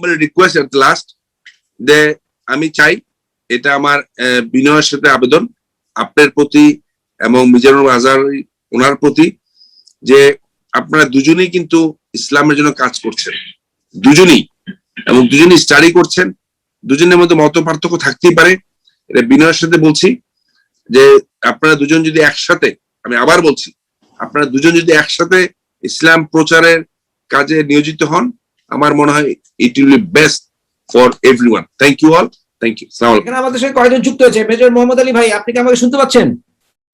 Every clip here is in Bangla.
রিকোয়েস্ট এট লাস্ট যে আমি চাই, এটা আমার বিনয়ের সাথে আবেদন আপনার প্রতি এবং মিজানুর আজহার ওনার প্রতি, যে আপনারা দুজনেই কিন্তু ইসলামের জন্য কাজ করছেন, দুজনেই, এবং দুজনেই স্টাডি করছেন, দুজনের মধ্যে মত পার্থক্য থাকতেই পারে, এটা বিনয়ের সাথে বলছি যে আপনারা দুজন যদি একসাথে, আমি আবার বলছি, আপনারা দুজন যদি একসাথে ইসলাম প্রচারের কাজে নিয়োজিত হন, আমার মনে হয় it will be best for everyone. Thank you all, thank you. এখানে আমাদের সাথে কয়েকজন যুক্ত হয়েছে। মেজর মোহাম্মদ আলী ভাই, আপনি কি আমাকে শুনতে পাচ্ছেন?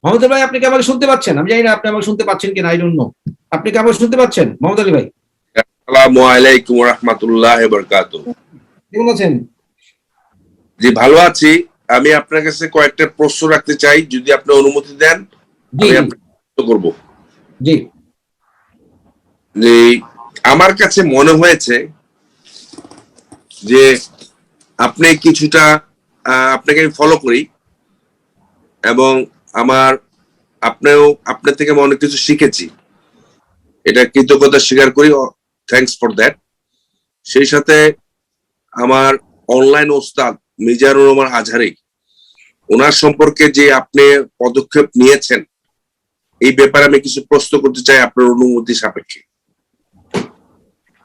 মোহাম্মদ আলী ভাই, আপনি কি আমাকে শুনতে পাচ্ছেন? আমি জানি না আপনি আমাকে শুনতে পাচ্ছেন কিনা, আই ডোন্ট নো। আপনি কি আমাকে শুনতে পাচ্ছেন মোহাম্মদ আলী ভাই? আসসালামু আলাইকুম ওয়া রাহমাতুল্লাহি ওয়া বারাকাতুহু। কেমন আছেন? জি ভালো আছি। আমি আপনার কাছে কয়েকটা প্রশ্ন রাখতে চাই, যদি আপনি অনুমতি দেন আমি আপনাকে করব। জি জি, আমার কাছে মনে হয়েছে যে আপনি কিছুটা, আপনাকে আমি ফলো করি এবং আপনার থেকে আমি অনেক কিছু শিখেছি, এটা কৃতজ্ঞতা স্বীকার করি, থ্যাঙ্কস ফর দ্যাট। সেই সাথে আমার অনলাইন ওস্তাদ মিজানুর রহমান আজহারি, ওনার সম্পর্কে যে আপনি পদক্ষেপ নিয়েছেন, এই ব্যাপারে আমি কিছু প্রশ্ন করতে চাই আপনার অনুমতি সাপেক্ষে।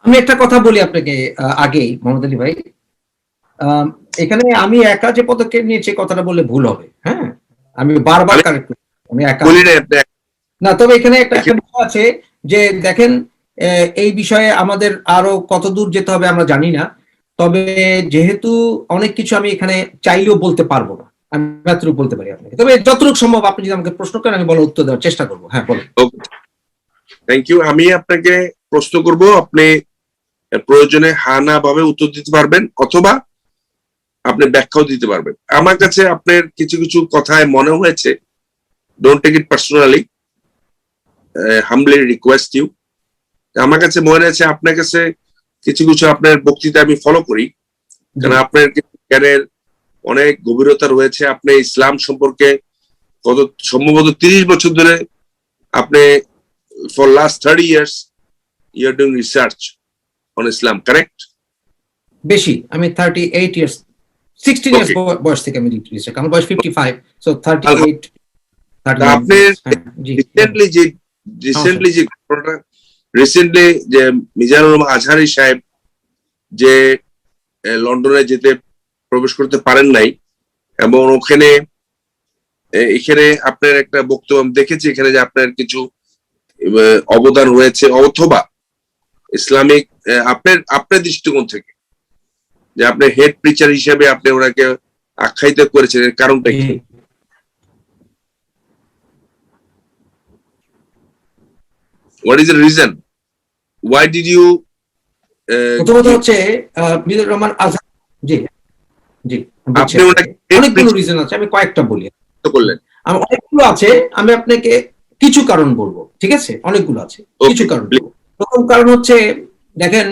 আমি একটা কথা বলি আপনাকে আগেই মোহাম্মদ আলী ভাই, এখানে আমি একা যে পদক্ষেপ নিয়েছি কথাটা বললে ভুল হবে। হ্যাঁ, আমি বারবার কারেক্ট করি, আমি একা না। তবে এখানে একটা বিষয় আছে যে দেখেন, এই বিষয়ে আমাদের আরো কত দূর যেতে হবে আমরা জানি না, তবে যেহেতু অনেক কিছু আমি এখানে চাইলেও বলতে পারবো না, আমি এতটুকু বলতে পারি আপনাকে, তবে যতটুকু সম্ভব আপনি যদি আমাকে প্রশ্ন করেন আমি বলার উত্তর দেওয়ার চেষ্টা করবো। হ্যাঁ বলেন। Thank you. আমি আপনাকে প্রশ্ন করব, আপনি প্রয়োজনে হা না ভাবে উত্তর দিতে পারবেন, অথবা আপনি ব্যাখ্যাও দিতে পারবেন। আমার কাছে আপনার কিছু কিছু কথায় মনে হয়েছে, don't take it personally, humbly request you, আমার কাছে মনে হয়েছে আপনার কাছে কিছু কিছু আপনার বক্তৃতা আমি ফলো করি, কারণ আপনার জ্ঞানের অনেক গভীরতা রয়েছে। আপনি ইসলাম সম্পর্কে কত সম্ভবত 30 বছর ধরে আপনি, for last 30 years you are doing research on Islam, correct? বেশি, আমি 38 ইয়ার্স 16 ইয়ার্স বয়স থেকে আমি রিসার্চ, আমার বয়স 55, সো 38 আপনি রিসেন্টলি যে মিজানুর রহমান আজহারি সাহেব যে লন্ডনে যেতে প্রবেশ করতে পারেন নাই, এবং এখানে আপনার একটা বক্তব্য আমি দেখেছি, এখানে যে আপনার কিছু অবদান রয়েছে, অথবা ইসলামিক আপনার দৃষ্টিকোণ থেকে যে আপনি হেড প্রিচার হিসেবে আপনি ওনাকে আখ্যায়িত করেছেন, এর কারণটা কি? What is the reason? Why did you? প্রথমত হচ্ছে মিজানুর রহমান আজহার, জি জি, অনেকগুলো রিজন আছে, আমি কয়েকটা বলি। অনেকগুলো আছে, আমি আপনাকে কিছু কারণ বলবো, ঠিক আছে? অনেকগুলো আছে, কিছু কারণ বলবো। প্রথম কারণ হচ্ছে, দেখেন,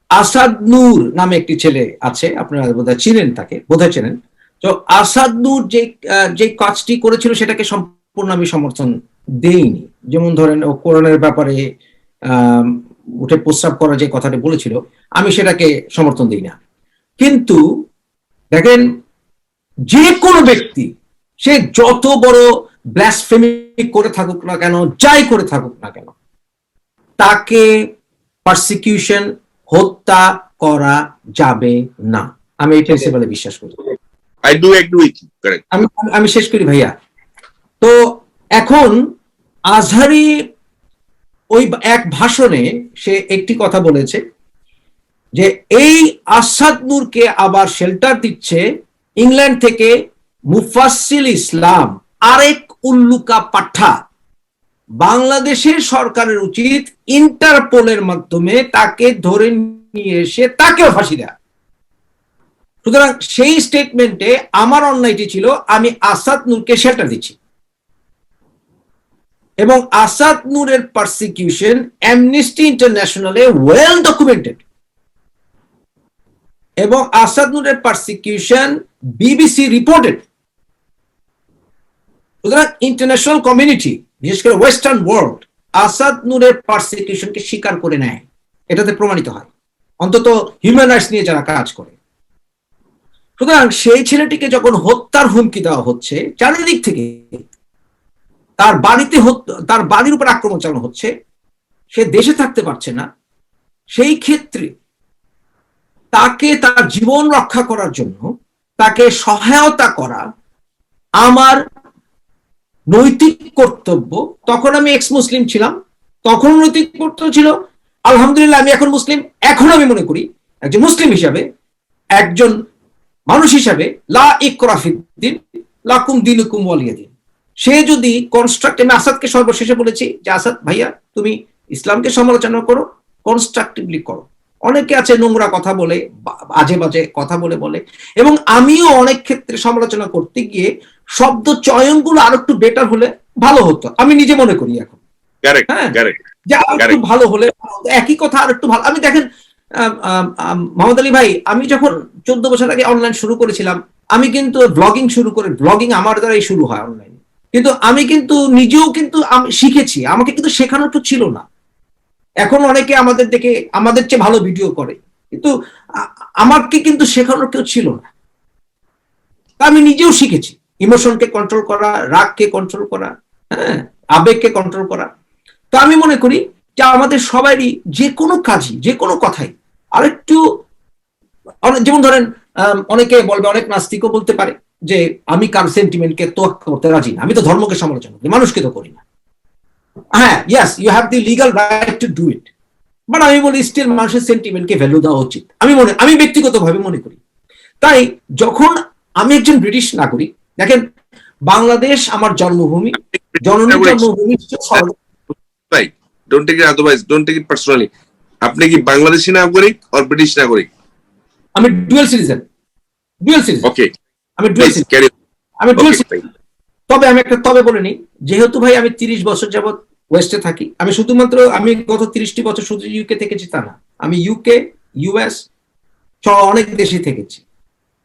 আসাদ নূর নামে একটি ছেলে আছে, আপনারা বোধহয় চিনেন, তাকে বোধহয় চেনেন। তো আসাদ নূর যে কাজটি করেছিল সেটাকে সম্পূর্ণ আমি সমর্থন দেইনি। যেমন ধরেন, ও কোরআনের ব্যাপারে উঠে প্রস্তাব করা যে কথাটি বলেছিল, আমি সেটাকে সমর্থন দিই না। কিন্তু দেখেন, যে কোনো ব্যক্তি সে যত বড় ব্লাসফেমি করে থাকুক না কেন, যাই করে থাকুক না কেন, তাকে পারসিকিউশন, হত্যা করা যাবে না। আমি এই প্রিন্সিপালে বিশ্বাস করি। আমি শেষ করি ভাইয়া। তো এখন আজহারি ওই এক ভাষণে সে একটি কথা বলেছে যে এই আসাদ নূরকে আবার শেল্টার দিচ্ছে ইংল্যান্ড থেকে মুফাসসিল ইসলাম, আরেক উল্লুকা পাঠা। বাংলাদেশের সরকারের উচিত ইন্টারপোলের মাধ্যমে তাকে ধরে নিয়ে এসে তাকেও ফাঁসি দেয়া। সুতরাং সেই স্টেটমেন্টে আমার অন্যায়টি ছিল, আমি আসাদ নূরকে শেল্টার দিচ্ছি, এবং আসাদ নূরের পারসিকিউশন অ্যামনেস্টি ইন্টারন্যাশনালে ওয়েল ডকুমেন্টেড, এবং আসাদ নূরের পারসিকিউশন বিবিসি রিপোর্টেড। সুতরাং ইন্টারন্যাশনাল কমিউনিটি, বিশেষ করে ওয়েস্টার্ন ওয়ার্ল্ড, আসাদ নূরের পারসিকিউশনকে স্বীকার করে নেয়, এটাতে প্রমাণিত হয়। অন্তত হিউম্যান রাইটস নিয়ে যারা কাজ করে। সুতরাং সেই ছেলেটিকে যখন হত্যার হুমকি দেওয়া হচ্ছে চারিদিক থেকে, তার বাড়িতে তার বাড়ির উপর আক্রমণ চালানো হচ্ছে, সে দেশে থাকতে পারছে না, সেই ক্ষেত্রে তাকে তার জীবন রক্ষা করার জন্য তাকে সহায়তা করা আমার নৈতিক কর্তব্য। তখন আমি এক্স মুসলিম ছিলাম, তখন নৈতিক কর্তব্য ছিল। আলহামদুলিল্লাহ আমি এখন মুসলিম। এখন আমি মনে করি একজন মুসলিম হিসাবে, একজন মানুষ হিসাবে, লা ইকরাহা ফিদ্দিন লাকুম দীনুকুম ওয়ালিয়া দিন। সে যদি আমি আসাদকে সর্বশেষে বলেছি যে আসাদ ভাইয়া তুমি ইসলামকে সমালোচনা করো, কনস্ট্রাকটিভলি করো। অনেকে আছে নোংরা কথা বলে, বাজে বাজে কথা বলে, এবং আমিও অনেক ক্ষেত্রে সমালোচনা করতে গিয়ে শব্দ চয়নগুলো আর একটু বেটার হলে ভালো হতো, আমি নিজে মনে করি এখন। হ্যাঁ, যে আর একটু ভালো হলে, একই কথা আর একটু ভালো। আমি দেখেন মোহাম্মদ আলী ভাই, আমি যখন 14 বছর আগে অনলাইন শুরু করেছিলাম, আমি কিন্তু ব্লগিং শুরু করে, ব্লগিং আমার দ্বারাই শুরু হয় অনলাইনে, কিন্তু আমি কিন্তু নিজেও কিন্তু আমি শিখেছি, আমাকে কিন্তু শেখানোর তো ছিল না। এখন অনেকে আমাদের দেখে আমাদের চেয়ে ভালো ভিডিও করে, কিন্তু আমাকে কিন্তু শেখানোর কেউ ছিল না। আমি নিজেও শিখেছি ইমোশনকে কন্ট্রোল করা, রাগকে কন্ট্রোল করা, হ্যাঁ, আবেগকে কন্ট্রোল করা। তো আমি মনে করি যে আমাদের সবারই যে কোনো কাজই, যে কোনো কথাই আরেকটু, যেমন ধরেন অনেকে বলবে, অনেক নাস্তিকও বলতে পারে যে আমি কার সেন্টিমেন্টকে তোয়াক্কা করতে রাজি না, আমি তো ধর্মকে সমালোচনা করি, মানুষকে তো করি না। হ্যাঁ, yes, you have the legal right to do it, but আমি বলি স্টিল মানুষের সেন্টিমেন্টকে ভ্যালু দেওয়া উচিত, আমি ব্যক্তিগতভাবে মনে করি। তাই যখন আমি একজন ব্রিটিশ নাগরিক, দেখেন বাংলাদেশ আমার জন্মভূমি, জননী জন্মভূমি। Don't take it otherwise, don't take it personally. আপনি কি বাংলাদেশি নাগরিক আর ব্রিটিশ নাগরিক? আমি ডুয়াল সিটিজেন। ওকে, আমি ডুয়াল সিটিজেন। তবে আমি একটা তবে বলে নিই, যেহেতু ভাই আমি 30 বছর যাবত ওয়েস্টে থাকি, আমি গত 30টি বছর শুধু ইউকে থেকেছি তা না, আমি ইউকে, ইউএস অনেক দেশে থেকেছি।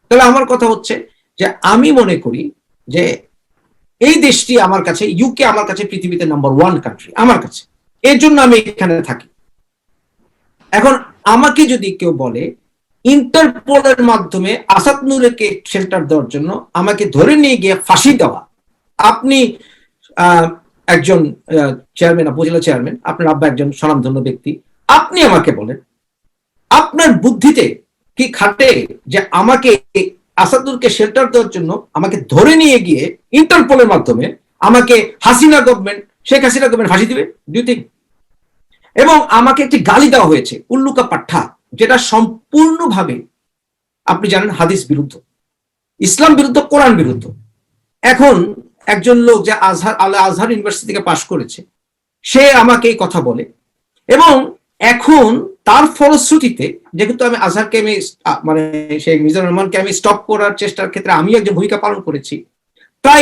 তাহলে আমার কথা হচ্ছে যে আমি মনে করি যে এই দেশটি আমার কাছে, ইউকে আমার কাছে পৃথিবীতে নাম্বার 1 কান্ট্রি আমার কাছে, এর জন্য আমি এখানে থাকি। এখন আমাকে যদি কেউ বলে ইন্টারপোলের মাধ্যমে আসাদ নূরকে শেল্টার দেওয়ার জন্য আমাকে ধরে নিয়ে গিয়ে ফাঁসি দেওয়া, আপনি একজন চেয়ারম্যান, উপজেলা চেয়ারম্যান, আপনার আব্বা একজন স্বনামধন্য ব্যক্তি, আপনি আমাকে বলেন আপনার বুদ্ধিতে কি খাটে যে আমাকে আসাদুরকে শেল্টার দেওয়ার জন্য আমাকে ধরে নিয়ে গিয়ে ইন্টারপোলের মাধ্যমে আমাকে শেখ হাসিনা গভর্নমেন্ট ফাঁসি দিবে? Do you think? এবং আমাকে একটি গালি দেওয়া হয়েছে, উল্লুকা পাঠা, যেটা সম্পূর্ণভাবে আপনি জানেন হাদিস বিরুদ্ধ, ইসলাম বিরুদ্ধ, কোরআন বিরুদ্ধ। এখন একজন লোক যে আজহার ইউনিভার্সিটি থেকে পাশ করেছে, সে আমাকে এই কথা বলে, এবং এখন তার ফলশ্রুতিতে যেহেতু আমি আজহারকে মানে শেখ মিজানুর রহমানকে আমি স্টপ করার চেষ্টার ক্ষেত্রে আমি একজন ভূমিকা পালন করেছি, তাই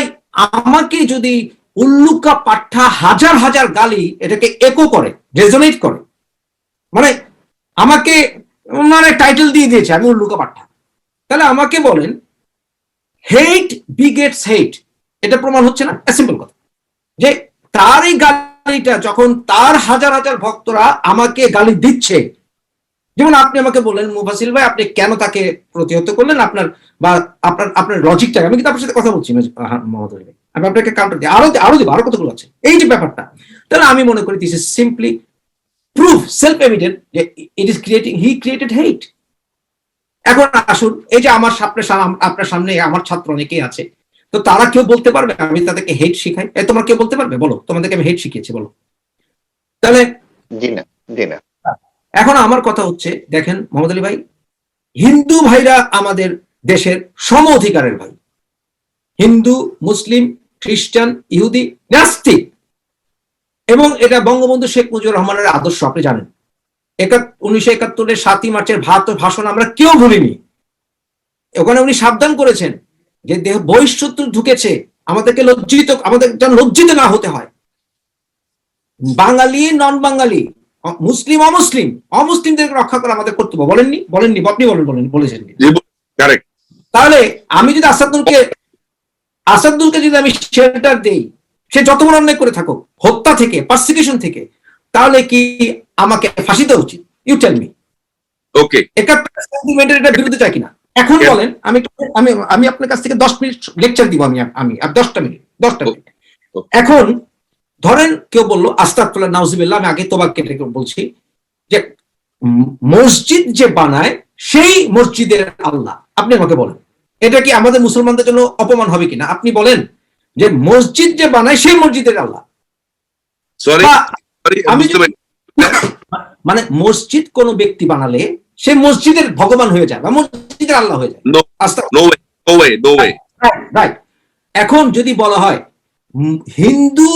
আমাকে যদি উল্লুকা পাঠা হাজার হাজার গালি এটাকে একো করে, রেজোনেট করে, মানে আমাকে টাইটেল দিয়ে দিয়েছে আমি উল্লুকা পাঠা, তাহলে আমাকে বলেন হেট বিগেটস হেট, এটা প্রমাণ হচ্ছে না? সিম্পল কথা, যে তার এই গালিটা যখন তার হাজার হাজার ভক্তরা আমাকে গালি দিচ্ছে, যেমন আপনি আমাকে বললেন মুফাসিল ভাই আপনি কেন তাকে প্রতিহত করলেন, আপনার লজিকটা, আমি কিন্তু আপনার সাথে কথা বলছি মোহাম্মদ আলী ভাই, আমি আপনাকে কাউন্টার দিই, আরো দিব, আরো কতগুলো আছে, এই যে ব্যাপারটা। তাহলে আমি মনে করি this is simply proof, self evident, যে ইট ইজ হি ক্রিয়েটেড হেট। এখন আসুন, এই যে আপনার সামনে আমার ছাত্র অনেকেই আছে, তো তারা কেউ বলতে পারবে আমি তাদেরকে হেট শিখাই? তোমরা কেউ বলতে পারবে? বলো, তোমাদেরকে আমি হেট শিখিয়েছি, বলো। তাহলে জি না। এখন আমার কথা হচ্ছে, দেখেন মোহাম্মদ আলী ভাই, হিন্দু ভাইরা আমাদের দেশের সম অধিকারের ভাই, হিন্দু, মুসলিম, খ্রিস্টান, ইহুদি, নাস্তিক, এবং এটা বঙ্গবন্ধু শেখ মুজিবুর রহমানের আদর্শ, আপনি জানেন 1971-এর 7ই মার্চের ভাষণ আমরা কেউ ভুলিনি। ওখানে উনি সাবধান করেছেন যে দেহ বহিঃশত্রু ঢুকেছে, আমাদের যেন লজ্জিত না হতে হয়। বাঙালি, নন বাঙালি, মুসলিম, অমুসলিমদের রক্ষা করা আমাদের কর্তব্য। বলেননি? আপনি বলেছেন। তাহলে আমি যদি আসাদুলকে যদি আমি শেল্টার দেই, সে যত বড় অন্যায় করে থাকুক, হত্যা থেকে, পারসিকিউশন থেকে, তাহলে কি আমাকে ফাঁসি দেওয়া উচিত? You tell me. Okay 71 centimetre এটা বিরুদ্ধে যায় কিনা? এখন Yeah. বলেন, আমি আপনার কাছ থেকে 10 মিনিট লেকচার দিব, আমি 10টা মিনিট। Okay. এখন ধরেন কেউ বললো আস্তাগফিরুল্লাহ নাউজুবিল্লাহ, আমি আগে তোবা কেটে বলছি যে মসজিদ যে বানায় সেই মসজিদের আল্লাহ। আপনি আমাকে বলেন এটা কি আমাদের মুসলমানদের জন্য অপমান হবে কিনা? আপনি বলেন যে মসজিদ যে বানায় সেই মসজিদের আল্লাহ। সরি বা আমি বুঝতে পারি মানে মসজিদ কোন ব্যক্তি বানালে সে মসজিদের ভগবান হয়ে যায় বা মসজিদের আল্লাহ হয়ে যায়। No way no way no way right. এখন যদি বলা হয় হিন্দু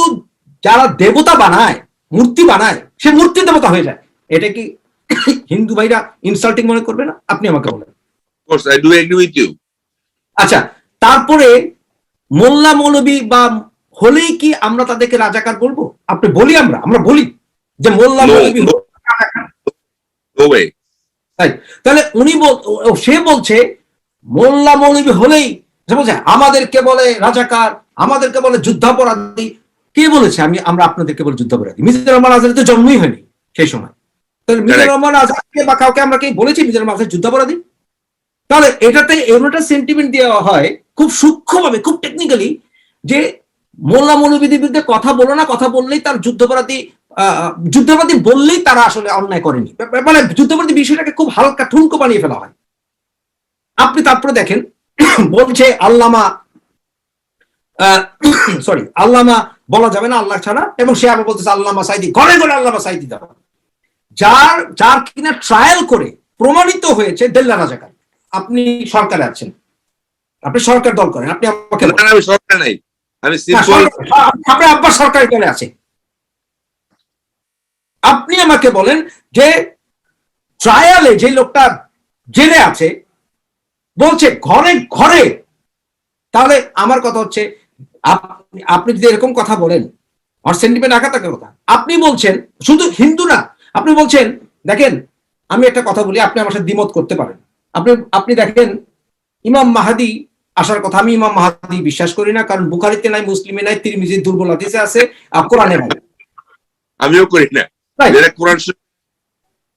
যারা দেবতা বানায়, মূর্তি বানায়, সে মূর্তি দেবতা হয়ে যায়, এটা কি হিন্দু ভাইরা ইনসাল্টিং মনে করবে না? আপনি আমাকে বলেন। Of course I do agree with you. আচ্ছা, তারপরে মোল্লা মৌলবী বা হলেই কি আমরা তাদেরকে রাজাকার বলবো? আপনি বলি, আমরা বলি যে মোল্লা মৌলবী নো ওয়ে তাই, তাহলে সে বলছে মোল্লা মৌলবী হলেই বলছে আমাদেরকে বলে রাজাকার, আমাদেরকে বলে যুদ্ধাপরাধী। কে বলেছে আমরা আপনাদেরকে বলে যুদ্ধাপরাধী? মিজানুর রহমান আজাদের তো জন্মই হয়নি সেই সময়। তাহলে মিজানুর রহমান আজাদকে বা কাউকে আমরা কি বলেছি মিজানুর রহমান আজাদ যুদ্ধাপরাধী? তাহলে এটাতে এমন একটা সেন্টিমেন্ট দেওয়া হয় খুব সূক্ষ্মভাবে, খুব টেকনিক্যালি, যে মোল্লা মৌলবীদের বিরুদ্ধে কথা বলো না, কথা বললেই তার যুদ্ধাপরাধী বললেই তারা আসলে অন্যায় করেনি, মানে যুদ্ধাপরাধী বিষয়টাকে খুব হালকা ঠুনকো বানিয়ে ফেলা হয়। আপনি তারপরে দেখেন বলছে আল্লামা আল্লামা বলা যাবে না আল্লাহ ছাড়া, এবং সে আবার বলতেছে আল্লামা সাইদি, ঘরে ঘরে আল্লামা সাইদি দাও, যার কিনা ট্রায়াল করে প্রমাণিত হয়েছে দেল্লা রাজাকার। আপনি সরকারে আছেন, আপনি সরকার দল করেন, আপনি আমাকে আমি সরকার নাই, আমি সিম্পল আপনার আব্বা সরকারি দলে আছে। আপনি আমাকে বলেন যে ট্রায়ালে যে লোকটা জেলে আছে বলছে ঘরে ঘরে, তাহলে আমার কথা হচ্ছে আপনি যদি এরকম কথা বলেন, আমার সেন্টিমেন্ট আঘাত থাকার কথা। আপনি বলছেন শুধু হিন্দু না, আপনি বলছেন দেখেন আমি একটা কথা বলি, আপনি আমার সাথে দ্বিমত করতে পারেন। আপনি দেখেন ইমাম মাহাদি আসার কথা, আমি ইমাম মাহাদি বিশ্বাস করি না, কারণ বুখারীতে নাই, মুসলিমে নাই, তিরমিজির দুর্বল হাদিসে আছে, কোরআনে নাই। আমিও করি না। যেটা কোরআন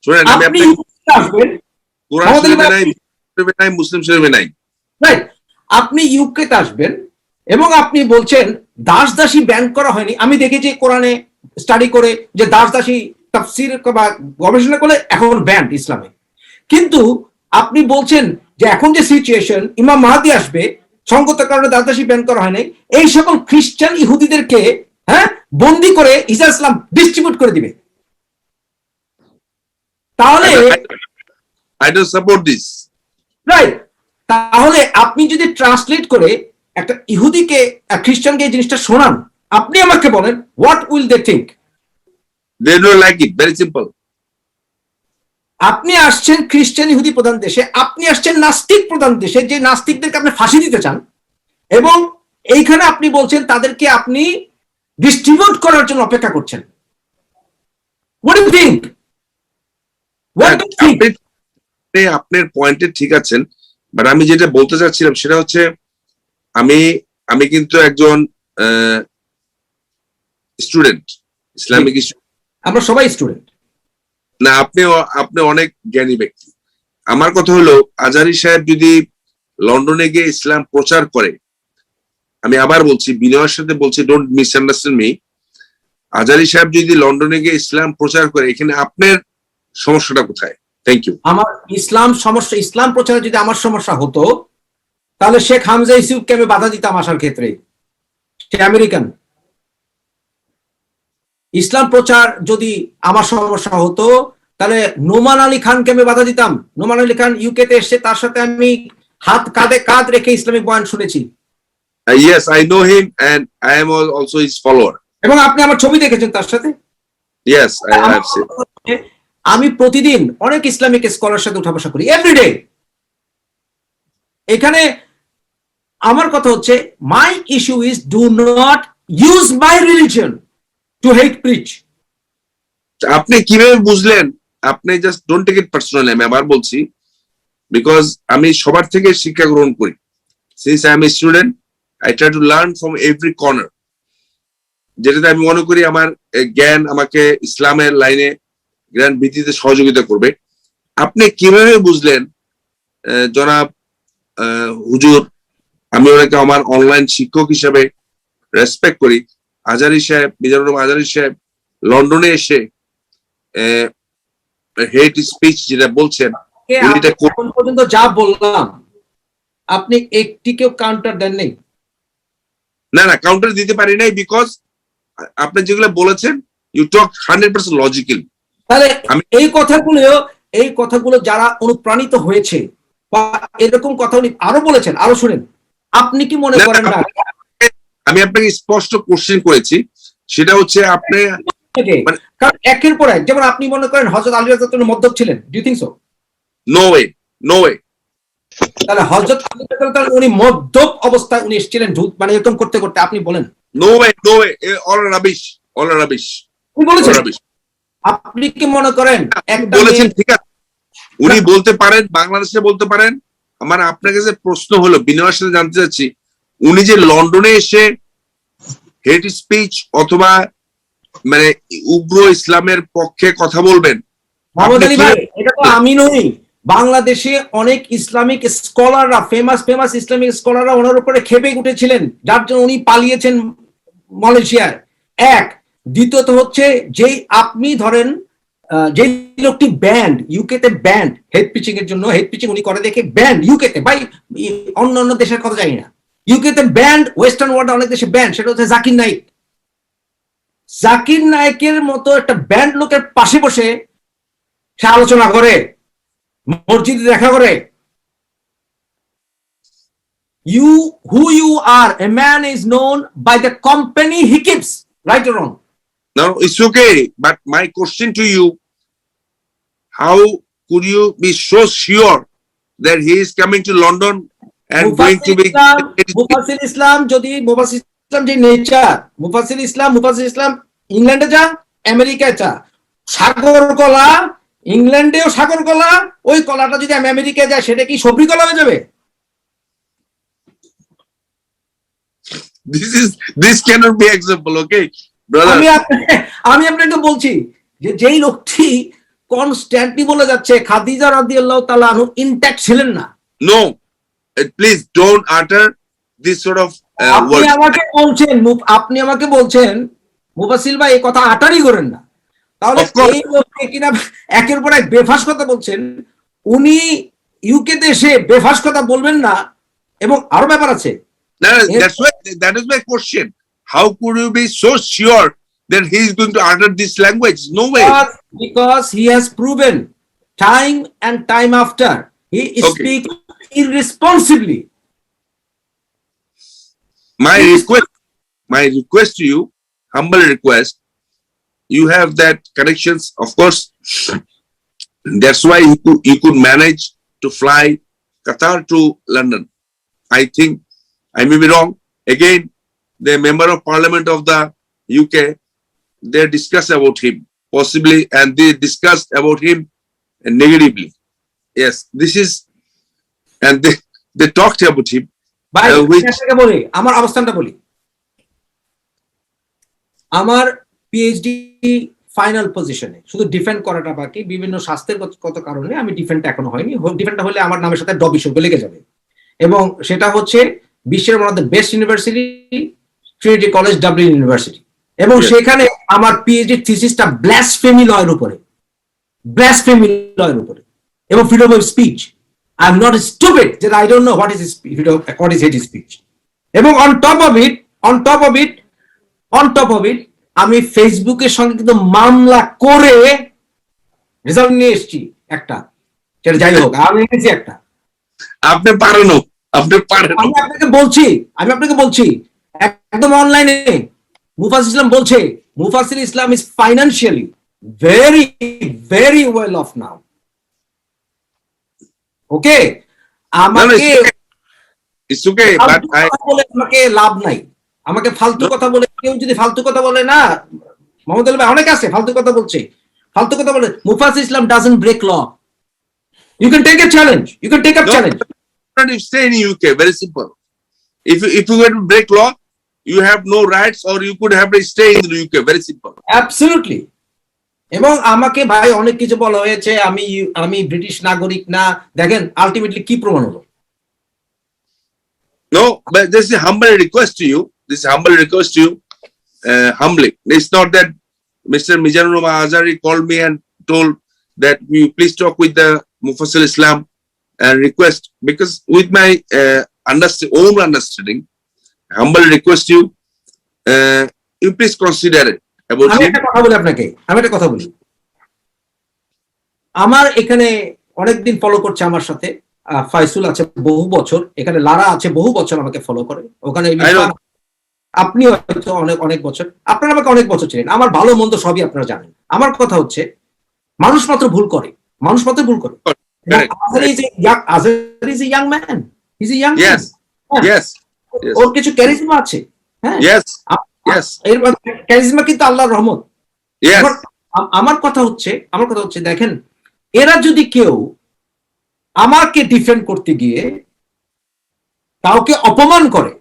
শুনেন, আমি আপনি আসবেন কোরআন শরীফে নাই, মুসলিম শরীফে নাই। রাইট, আপনি ইউকেতে আসবেন এবং আপনি বলছেন দাস দাসী ব্যান করা হয়নি। আমি দেখেছি কোরআনে স্টাডি করে যে দাস দাসী তাফসীর বা গবেষণা করে এখন ব্যান্ড ইসলামে, কিন্তু আপনি বলছেন যে এখন যে সিচুয়েশন ইমাম মাহাদি আসবে, সঙ্গত কারণে দাস দাসী ব্যান করা হয়নি, এই সকল খ্রিস্টান ইহুদিদেরকে বন্দি করে ঈসা ইসলাম ডিস্ট্রিবিউট করে দিবে। তাহলে I don't support this. Right, তাহলে আপনি যদি ট্রান্সলেট করে একটা ইহুদিকে খ্রিস্টানকে এই জিনিসটা শোনান, আপনি আমাকে বলেন what will they think? They don't like it. Very simple. আপনি আসছেন খ্রিস্টান ইহুদি প্রধান দেশে, আপনি আসছেন নাস্তিক প্রধান দেশে, যে নাস্তিকদেরকে আপনি ফাঁসি দিতে চান, এবং এইখানে আপনি বলছেন তাদেরকে আপনি ডিস্ট্রিবিউট করার জন্য অপেক্ষা করছেন। What do you think? What do you think? আপনার পয়েন্টে ঠিক আছেন, বাট আমি যেটা বলতে চাচ্ছিলাম সেটা হচ্ছে আমি কিন্তু একজন স্টুডেন্ট, ইসলামিক আমরা সবাই স্টুডেন্ট না। আপনি অনেক জ্ঞানী ব্যক্তি। আমার কথা হলো আজহারী সাহেব যদি লন্ডনে গিয়ে ইসলাম প্রচার করে, আমি আবার বলছি, বিনয়ের সাথে বলছি, ডোন্ট মিসআন্ডারস্ট্যান্ড মি, আজহারী সাহেব যদি লন্ডনে গিয়ে ইসলাম প্রচার করে, এখানে আপনার সমস্যাটা কোথায়? Thank you. আমার ইসলাম প্রচারে যদি আমার সমস্যা হতো, তাহলে শেখ হামজা ইউসুফকে আমি বাধা দিতাম আসার ক্ষেত্রে, সে আমেরিকান। ইসলাম প্রচার যদি আমার সমস্যা হতো, তাহলে নোমান আলী খানকে আমি বাধা দিতাম। নোমান আলী খান ইউকেতে এসে, তার সাথে আমি হাত কাঁধে কাঁধ রেখে ইসলামিক বয়ান শুনেছি। Yes, I know him and I am also his follower. এবং আপনি আমার ছবি দেখেছেন তার সাথে। Yes, I have seen. আমি প্রতিদিন অনেক ইসলামিক স্কলার সাথে উঠা বসা করি, এভরিডে। এখানে আমার কথা হচ্ছে my issue is do not use my religion to hate preach. আপনি কিভাবে বুঝলেন? আপনি just don't take it personally. আমি আবার বলছি, বিকজ আমি সবার থেকে শিক্ষা গ্রহণ করি। Since I M a student, I try to learn from every corner. যেটাতে আমি মনে করি আমার জ্ঞান আমাকে ইসলামের লাইনে জ্ঞান ভিত্তিতে সহযোগিতা করবে। আপনি কিভাবে বুঝলেন জনাব হুজুর, আমি ওনাকে আমার অনলাইন শিক্ষক হিসেবে রেসপেক্ট করি, আজারি সাহেব, মিজানুর রহমান আজারি সাহেব লন্ডনে এসে হেট স্পিচ যেটা বলছেন উনি এটা এখন পর্যন্ত যা বললাম আপনি একটিকেও কাউন্টার দেন নেই? না কাউন্টার দিতে পারি নাই, বিকজ আপনি যেগুলো বলেছেন ইউ টক 100% লজিক্যাল। তাহলে এই কথাগুলো যারা অনুপ্রাণিত হয়েছে বা এরকম কথা উনি আরো বলেছেন, আরো শুনেন, আপনি কি মনে করেন না? আমি আপনাকে স্পষ্ট কোশ্চেন করেছি, সেটা হচ্ছে আপনি কারণ একের পর এক, যেমন আপনি মনে করেন হযরত আলী রাদিয়াল্লাহু তাআলা মদ্যপ ছিলেন, do you think so? No way. তাহলে হযরত আলী রাদিয়াল্লাহু তাআলা উনি মদ্যপ অবস্থায় উনি এসেছিলেন মানে এরকম করতে করতে, আপনি বলেন? No way, all rubbish. উনি বলেছেন। আপনি কি মনে করেন বলেছেন? ঠিক আছে, উনি বলতে পারেন, বাংলাদেশে বলতে পারেন। আমার আপনার কাছে প্রশ্ন হলো, বিনয়ের সাথে জানতে চাচ্ছি, উনি যে লন্ডনে এসে হেট স্পিচ অথবা মানে উগ্র ইসলামের পক্ষে কথা বলবেন, মোহাম্মদ আলী ভাই, এটা তো আমি নই, বাংলাদেশে অনেক ইসলামিক স্কলাররা, ফেমাস ইসলামিক স্কলাররা ওনার উপরে খেপে উঠেছিলেন, যার জন্য উনি পালিয়েছেন মালয়েশিয়ায়। এক, দ্বিতীয়ত হচ্ছে যেই আপনি ধরেন যে লোকটি ব্যান্ড, ইউকেতে ব্যান্ড হেড পিচিং এর জন্য, হেড পিচিং উনি করে দেখে ব্যান্ড ইউকেতে, ভাই অন্য দেশের কথা জানি না, ইউকেতে ব্যান্ড, ওয়েস্টার্ন ওয়ার্ল্ডে অনেক দেশে ব্যান্ড, সেটা হচ্ছে জাকির নাইক। জাকির নাইকের মতো একটা ব্যান্ড লোকের পাশে বসে সে আলোচনা করে, মসজিদে দেখা করে। who you are, a man is known by the company he keeps, right or wrong? No, it's okay, but my question to you, how could you be so sure that he is coming to London and going to be মুফাসসির ইসলাম, যদি মুফাসসির ইসলাম যে নেচার, মুফাসসির ইসলাম ইংল্যান্ডে যা, আমেরিকায় যা, সাগর কলা, ইংল্যান্ডেও সাগর কলা, ওই কলাটা যদি আমি আমেরিকায় যাই সেটা কি সবরি কলা হয়ে যাবে? this cannot be acceptable, okay brother? আমি আপনাকে বলছি যে যেই লোকটি কনস্ট্যান্টলি বলে যাচ্ছে খাদিজা রাদিয়াল্লাহু তাআলা আনহু ইনট্যাক্ট ছিলেন না। No, please don't utter this sort of আপনি আমাকে বলছেন মুফাসসির ভাই এই কথা আটারই করেন না, তাহলে এই লোককে কিনা একের পর এক বেফাস কথা বলছেন, উনি ইউকেতে এসে বেফাস কথা বলবেন না। এবং আরো ব্যাপার আছে, that is my question. How could you be so sure that he is going to utter this language? No way. Because he has proven time and time after he speaks irresponsibly. My request to you, humble request, you have that connections, of course. That's why you could manage to fly Qatar to London. I think I may be wrong. Again, the member of parliament of the UK, they discussed about him possibly, and they discussed about him negatively. Yes, this is, and they talked about him. বলি আমার অবস্থানটা বলি, আমার পিএইচডি ফাইনাল পজিশনে, শুধু ডিফেন্ড করাটা বাকি, বিভিন্ন স্বাস্থ্যের কত কারণে আমি ডিফেন্ডটা এখনো হয়নি। ডিফেন্ডটা হলে আমার নামের সাথে বিশ্ববিদ্যালয় লেগে যাবে, এবং সেটা হচ্ছে বিশ্বের one of the best university, Trinity college Dublin university. এবং সেখানে আমার পিএইচডি থিসিসটা ব্লাসফেমি লয়ের উপরে, এবং freedom of speech. I am not stupid that I don't know what is hate speech. এবং অন টপ অফ ইট আমি ফেসবুকের সঙ্গে কিন্তু মামলা করে রেজাল্ট নিয়ে এসেছি একটা, সেটা যাই হোক, আমি এনেছি একটা। আপনি পারেন। আমি আপনাকে বলছি একদম অনলাইনে মুফাসসির ইসলাম বলছে Mufassir Islam is financially very very well off now. Okay, it's okay, but আমাকে লাভ নাই, আমাকে ফালতু কথা বলে কেউ যদি ফালতু কথা বলে না, মোহাম্মদ আলী ভাই অনেক আছে ফালতু কথা বলে। মুফাসসির ইসলাম doesn't break law. You can take a challenge, you can take up challenge. You stay in UK, very simple. If you were to break law, you have no rights, or you could have to stay in the UK, very simple. Absolutely. এবং আমাকে ভাই অনেক কিছু বলা হয়েছে, আমি ব্রিটিশ নাগরিক না। দেখেন আলটিমেটলি কি প্রমাণ হলো? No, but this is a humble request to you. This is a humble request to you. Humbly. It's not that Mr. Mizanur Rahman Azhari called me and told that you please talk with the Mufassal Islam and request, because with my own understanding, humble request you, you please consider it about আমি him. একটা কথা বলি আপনাকে, আমি একটা কথা বলি। আমার এখানে অনেকদিন ফলো করছে আমার সাথে ফাইসুল আছে বহু বছর, এখানে লারা আছে বহু বছর আমাকে ফলো করে, ওখানে আপনি হয়তো অনেক অনেক বছর, আপনারা আমাকে অনেক বছর ছিলেন, আমার ভালো মন্দ সবই আপনারা জানেন। আমার কথা হচ্ছে মানুষ মাত্র ভুল করে, মানুষ মাত্র ভুল করে। Azhar is a young man, he is a young man. Yes. ওর কিছু ক্যারিজমা আছে, হ্যাঁ, Yes. এর ক্যারিজমা কিন্তু আল্লাহর রহমত। Yes. আমার কথা হচ্ছে দেখেন, এরা যদি কেউ আমাকে ডিফেন্ড করতে গিয়ে কাউকে অপমান করে,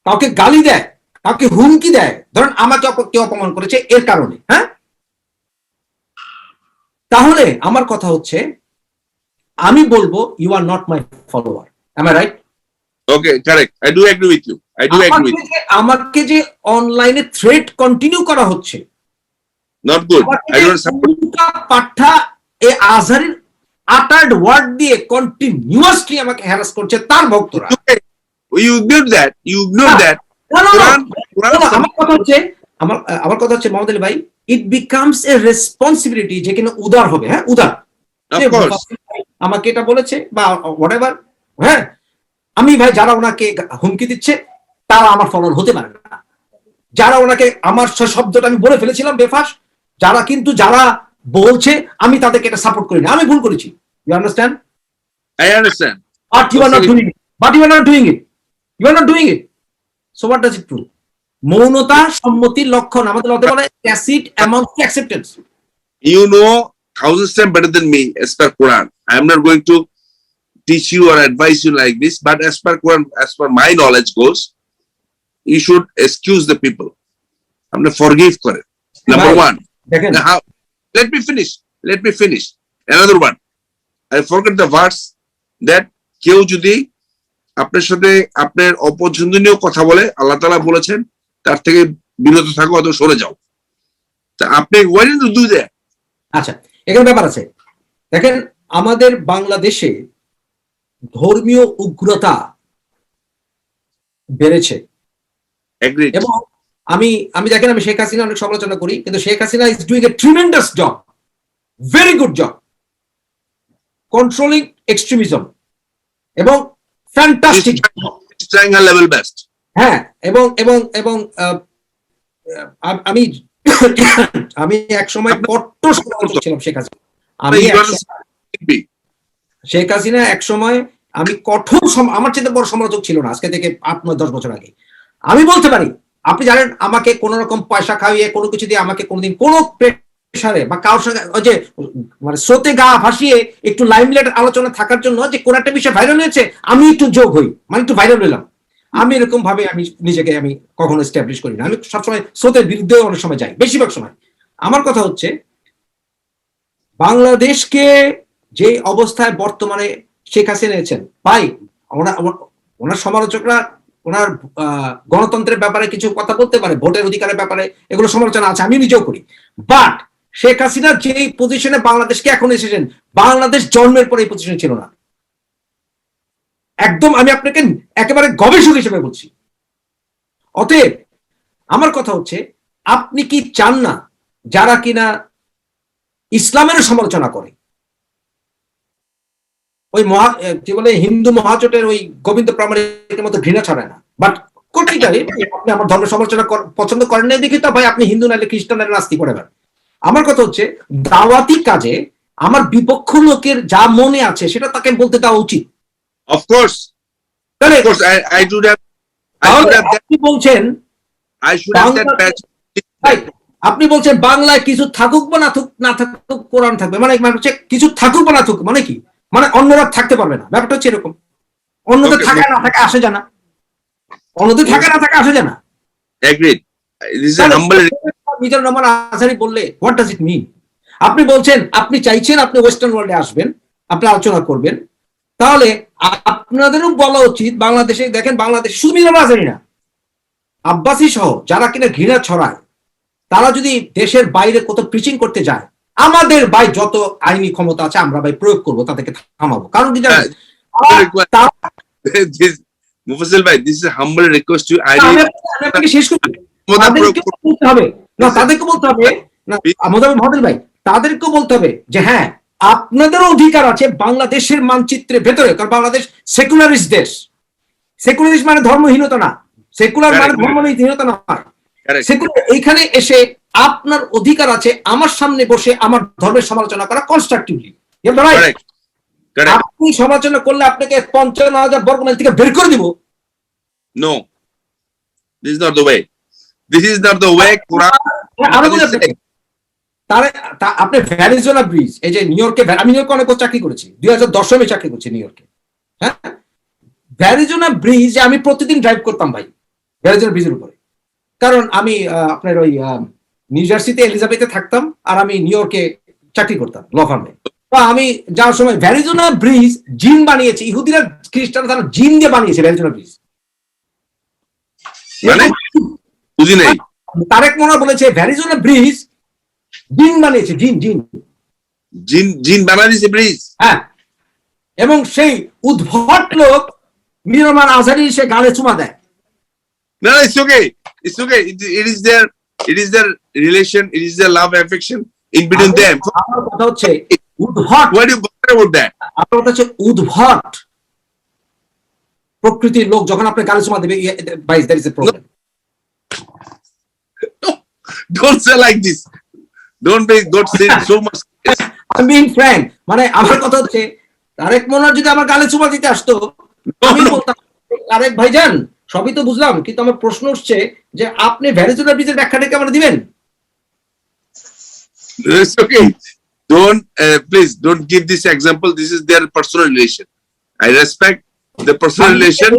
কাউকে গালি দেয়, কাউকে হুমকি দেয়, ধরেন আমাকে কেউ অপমান করেছে এর কারণে, হ্যাঁ, তাহলে আমার কথা হচ্ছে আমি বলবো you are not my follower. Am I right? Okay, correct. I do agree with you. আমাকে যে অনলাইনে থ্রেট কন্টিনিউ করা হচ্ছে, Not good. I don't support. পাঠা এই আজহারের আটার্ড ওয়ার্ড দিয়ে কন্টিনিউয়াসলি আমাকে হ্যারাস করছে তার ভক্তরা। You ignore that. You ignore that. আমার কথা হচ্ছে মোহাম্মদ আলী ভাই, ইট বিকামস এ রেসপন্সিবিলিটি যে কিনা উদার হবে, হ্যাঁ, উদার, আমাকে এটা বলেছে বা হোয়াটএভার, হ্যাঁ, আমি ভাই যারা ওনাকে হুমকি দিচ্ছে তারা আমার ফলোয়ার হতে পারে না। যারা ওনাকে আমার শব্দটা আমি বলে ফেলেছিলাম বেফাস, যারা বলছে আমি তাদেরকে এটা সাপোর্ট করি না, আমি ভুল করেছি। You understand? I understand. But you are not doing it. But you are not doing it. You are not doing it. So what does it prove? মৌনতা সম্মতির লক্ষণ। আমাদের হতে বলে tacit amount to acceptance. You know 1,000 times better than me as per Quran. I am not going to teach you or advise you like this, but as per Quran, as per my knowledge goes, you should excuse the people. I'm not forgive for it. Number one. Now, how? Let me finish. Another one. I forgot the verse that কেউ যদি আপনার সাথে আপনার অপছন্দনীয় কথা বলে, আল্লাহ তাআলা বলেছেন তার থেকে বিরত থাকো অথবা সরে যাও। তা আপনি why did you do that? আচ্ছা, এখানে ব্যাপার আছে। দেখেন আমাদের বাংলাদেশে ধর্মীয় উগ্রতা বেড়েছে। Agreed. এবং আমি দেখেন আমি শেখ হাসিনা অনেক সমালোচনা করি, কিন্তু Sheikh Hasina is doing a tremendous job, very good job, controlling extremism এবং fantastic, trying her level best. হ্যাঁ, এবং আমি এক সময় কট্টর সমালোচক ছিলাম শেখ হাসিনা। শেখ হাসিনা এক সময় আমি কঠোর, আমার চেয়ে বড় সমালোচক ছিল না আজকে থেকে 8-9-10 বছর আগে। আমি বলতে পারি, আপনি জানেন আমাকে কোন রকম পয়সা খাইয়ে কোনো কিছু দিয়ে আমাকে কোনোদিন কোনো প্রেসারে বা কারোর সঙ্গে ওই যে মানে স্রোতে গা ভাসিয়ে একটু লাইমলাইট আলোচনা থাকার জন্য যে কোন একটা বিষয় ভাইরাল হয়েছে আমি একটু যোগ হই, মানে একটু ভাইরাল হইলাম, আমি এরকম ভাবে আমি নিজেকে আমি কখনো এস্টাবলিশ করি না। আমি সবসময় স্রোতের বিরুদ্ধে অনেক সময় যাই, বেশিরভাগ সময়। আমার কথা হচ্ছে বাংলাদেশকে যে অবস্থায় বর্তমানে শেখ হাসিনা এনেছেন, ভাই ওনার সমালোচকরা ওনার গণতন্ত্রের ব্যাপারে কিছু কথা বলতে পারে, ভোটের অধিকারের ব্যাপারে, এগুলো সমালোচনা আছে, আমি নিজেও করি। বাট শেখ হাসিনা যে পজিশনে বাংলাদেশকে এখন এসেছেন, বাংলাদেশ জন্মের পরে এই পজিশনে ছিল না। একদম আমি আপনাকে একেবারে গবেষক হিসেবে বলছি। অতএব আমার কথা হচ্ছে, আপনি কি চান না যারা কিনা ইসলামের সমালোচনা করে, ওই কি বলে হিন্দু মহাজোটের ওই গোবিন্দ প্রামাণিকের মতো ঘৃণা ছড়ায় না, বাট কর্তৃকারী আপনি আমার ধর্ম সমালোচনা পছন্দ করেন না দেখি তো ভাই আপনি হিন্দু নাইলে খ্রিস্টান নাইলে নাস্তিক করেবেন। আমার কথা হচ্ছে দাওয়াতি কাজে আমার বিপক্ষ লোকের যা মনে আছে সেটা তাকে বলতে দেওয়া উচিত। Of course, I do that. আপনি বলছেন আপনি বলছেন বাংলায় কিছু থাকুক বা না থাকুক কোরআন থাকবে, মানে হচ্ছে কিছু থাকুক বা না থাকুক মানে কি, মানে অন্যরা থাকতে পারবে না, ব্যাপারটা হচ্ছে এরকম। অন্যদের থাকা না থাকা আসে জানা, অন্যদের থাকা না থাকা আসে জানা। মিজানুর রহমান আজহারী বললে হোয়াট ডাজ ইট মিন? আপনি বলছেন আপনি চাইছেন আপনি ওয়েস্টার্ন ওয়ার্ল্ডে আসবেন, আপনি আলোচনা করবেন, তাহলে আপনাদেরও বলা উচিত বাংলাদেশে দেখেন, বাংলাদেশ শুধু মিজানুর আজহারী না, আব্বাসী সহ যারা কিনা ঘৃণা ছড়ায়, তারা যদি দেশের বাইরে কোথাও প্রিচিং করতে যায়, আমাদের ভাই যত আইনি ক্ষমতা আছে আমরা ভাই প্রয়োগ করবো, তাদেরকে থামাবো। কারণ কি জানেন, মুফাজ্জল ভাই, this is a humble request to I আপনাকে শেষ করতে হবে না, তাদেরকে বলতে হবে না মহোদয় ভাই, তাদেরকেও বলতে হবে যে হ্যাঁ আপনাদেরও অধিকার আছে বাংলাদেশের মানচিত্রের ভেতরে, কারণ বাংলাদেশ সেকুলারিস্ট দেশ। সেকুলারিস্ট মানে ধর্মহীনতা না, সেকুলার মানে ধর্মহীনতা না, সেকুলার এইখানে এসে আপনার অধিকার আছে আমার সামনে বসে আমার ধর্মের সমালোচনা করা কনস্ট্রাকটিভলি। আপনি সমালোচনা করলে আপনাকে ৫৫,০০০ বর্গমাইল থেকে বের করে দিব। No, this is not the way, this is not the way. আপনি ভ্যারিজোনা ব্রিজ, এই যে নিউ ইয়র্কে, আমি নিউ ইয়র্কে অনেক চাকরি করেছি, 2010 সালে চাকরি করছি নিউ ইয়র্কে। হ্যাঁ, ভ্যারিজোনা ব্রিজ আমি প্রতিদিন ড্রাইভ করতাম ভাই, ভ্যারিজোনা ব্রিজের উপরে। কারণ আমি আপনার ওই নিউ জার্সিতে এলিজাবেথে থাকতাম, আর আমি নিউ ইয়র্কে চাকরি করতাম ল ফার্মে। আমি যাওয়ার সময় ভ্যারিজোনা ব্রিজ জিন বানিয়েছে, ইহুদিরা খ্রিস্টান তারা জিন দিয়ে বানিয়েছে ভ্যারিজোনা ব্রিজ। বুঝি নাই, তারেক মনোয়ার বলেছে ভ্যারিজোনা ব্রিজ জিন বানিয়েছে, জিন জিন জিন জিন বানিয়েছে ব্রিজ। হ্যাঁ, এবং সেই উদ্ভট লোক মিজানুর রহমান আজহারী সে গালে চুমা দেয়। No, it's okay. It's okay. It is their relation. It is their love affection in between them. আমার কথা হচ্ছে উদ্ভট। What do you bother about that? আমার কথা হচ্ছে উদ্ভট প্রকৃতির লোক যখন আপনি গালে চুমা দেবে, ভাই that is a problem. Don't say like this. Don't say so much. I'm being frank. মানে আমার কথা হচ্ছে তারেক মনোয়ার যদি আমার গালে চুমা দিতে আসতো, আমি বলতাম তারেক ভাইজান সবই তো বুঝলাম, কিন্তু আমার প্রশ্ন হচ্ছে যে আপনি ভ্যারিজোনা ব্রিজের ব্যাখ্যাটাকে আমরা দিবেন। It's okay. Please don't give this example. This is their personal relation. I respect the personal relation.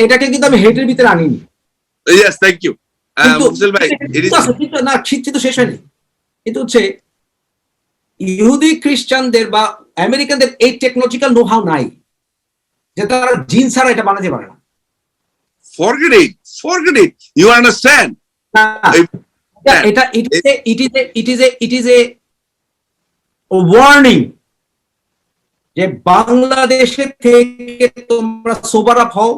এটাকে কিন্তু আমি হেটের ভিতরে আনিনি। Yes, thank you. Mufazzal bhai, it is না, শিক্ষিত তো শেষ হয়নি, কিন্তু হচ্ছে ইহুদি খ্রিস্টানদের বা আমেরিকানদের এই টেকনোলজিক্যাল নো হাউ নাই যে তারা জিন ছাড়া এটা বানাতে পারে না। Forget it. You understand? It is a warning যে বাংলাদেশে থেকে তোমরা সোবার আপ হও,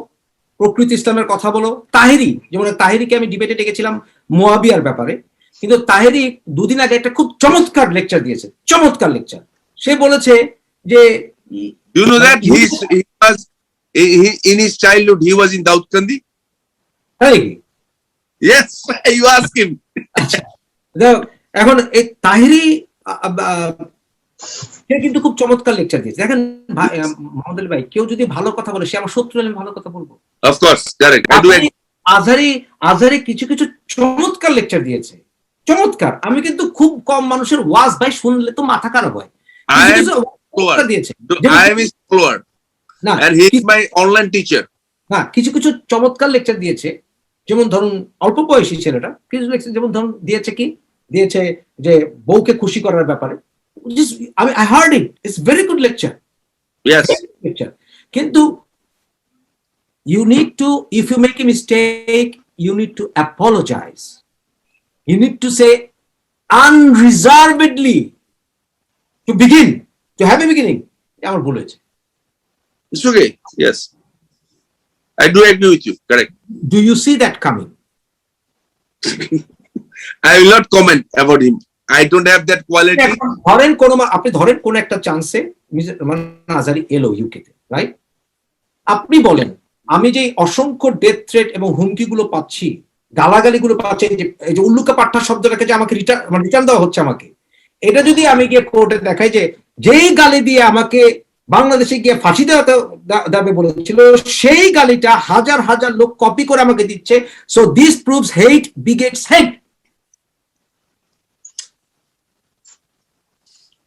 প্রকৃতি ইসলামের কথা বলো। তাহেরি, যেমন তাহেরিকে আমি ডিবেটে ডেকেছিলাম মুয়াবিয়ার ব্যাপারে, কিন্তু তাহেরি দুদিন আগে একটা খুব চমৎকার লেকচার দিয়েছে, চমৎকার লেকচার। সে বলেছে যে you know that he was in his childhood he was in Daudkandi. Yes, you ask him. এখন এই তাহেরি সে কিন্তু খুব চমৎকার লেকচার দিয়েছে। দেখেন মোহাম্মদ আলী ভাই, কেউ যদি ভালো কথা বলে সে আমার শত্রু হলে আমি ভালো কথা বলবো। Of course, correct. I do agree. Azhari কিছু কিছু চমৎকার লেকচার দিয়েছে, চমৎকার। আমি কিন্তু খুব কম মানুষের ওয়াজ ভাই শুনলে তো মাথা খারাপ হয়। দিয়েছে I am his follower. না, and he is my online teacher. না, কিছু কিছু চমৎকার লেকচার দিয়েছে, যেমন ধরুন অল্প বয়সী ছেলেটা কিছু লেকচার যেমন ধরুন দিয়েছে যে বউকে খুশি করার ব্যাপারে। I heard it. It's very good lecture. Yes. Lecture. কিন্তু you need to, if you make a mistake, you need to apologize. You need to say unreservedly to have a beginning. আমার ভুল হয়েছে। It's okay. Yes. I do agree with you. Correct. Do you see that coming? I will not comment about him. I don't have that quality. আপনি ধরেন কোন একটা চান্সে আজহারী এলো ইউকেতে, রাইট? আপনি বলেন আমি যে অসংখ্য ডেথ থ্রেট এবং হুমকিগুলো পাচ্ছি, গালাগালিগুলো পাচ্ছি, এই যে উল্লুকা পাঠা শব্দটাকে যে আমাকে রিটার্ন দেওয়া হচ্ছে আমাকে, এটা যদি আমি গিয়ে কোর্টে দেখাই যে যেই গালি দিয়ে আমাকে বাংলাদেশে গিয়ে ফাঁসি দেবে বলেছিল, সেই গালিটা হাজার হাজার লোক কপি করে আমাকে দিচ্ছে। So this proves hate begets hate.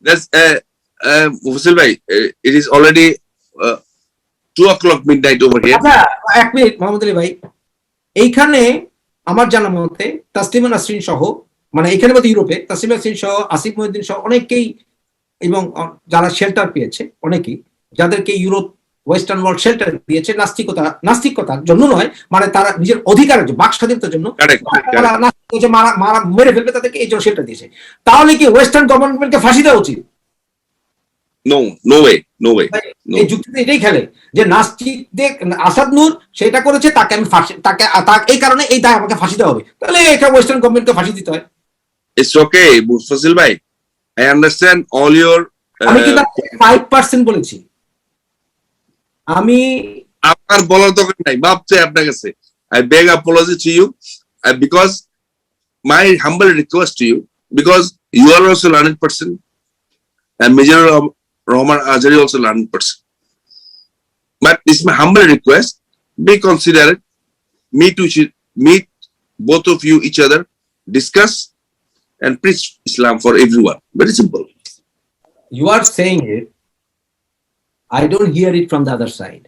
That's Mufazzal bhai, it is already 2:00 midnight over here. আচ্ছা, এক মিনিট মোহাম্মদ আলী ভাই, এইখানে আমার জানা মতে তাসলিমা নাসরিন সহ মানে এখানে মধ্যে ইউরোপে তাসিম ইয়াসিন সহ আসিফ মহিউদ্দিন সহ অনেকেই এবং যারা শেল্টার পেয়েছে অনেকেই, যাদেরকে ইউরোপ ওয়েস্টার্ন ওয়ার্ল্ড শেল্টার দিয়েছে নাস্তিকতার জন্য নয়, মানে তারা নিজের অধিকারের জন্য, বাক স্বাধীনতার জন্য, তারা মারা মেরে ফেলবে তাদেরকে, এই জন্য শেল্টার দিয়েছে। তাহলে কি ওয়েস্টার্ন গভর্নমেন্টকে ফাঁসি দেওয়া উচিত? No way. এই যুক্তিতে এটাই খেলে যে নাস্তিকদের আসাদ নূর সেটা করেছে, তাকে আমি ফাঁসি, তাকে এই কারণে এই দায় আমাকে ফাঁসি দেওয়া হবে, তাহলে এটা ওয়েস্টার্ন গভর্নমেন্টকে ফাঁসি দিতে হয়। It's okay, মুফাজ্জল ভাই, I understand all your আমি কিন্তু 5% বলেছি, আমি আপনার বলার দরকার নাই, মাপ চাই আপনার কাছে। I beg apology to you because my humble request to you, because you are also learned person and Major Rahman Azhari also learned person, but it's my humble request, be considerate, meet both of you each other, discuss and preach Islam for everyone. Very simple. You are saying it, I don't hear it from the other side.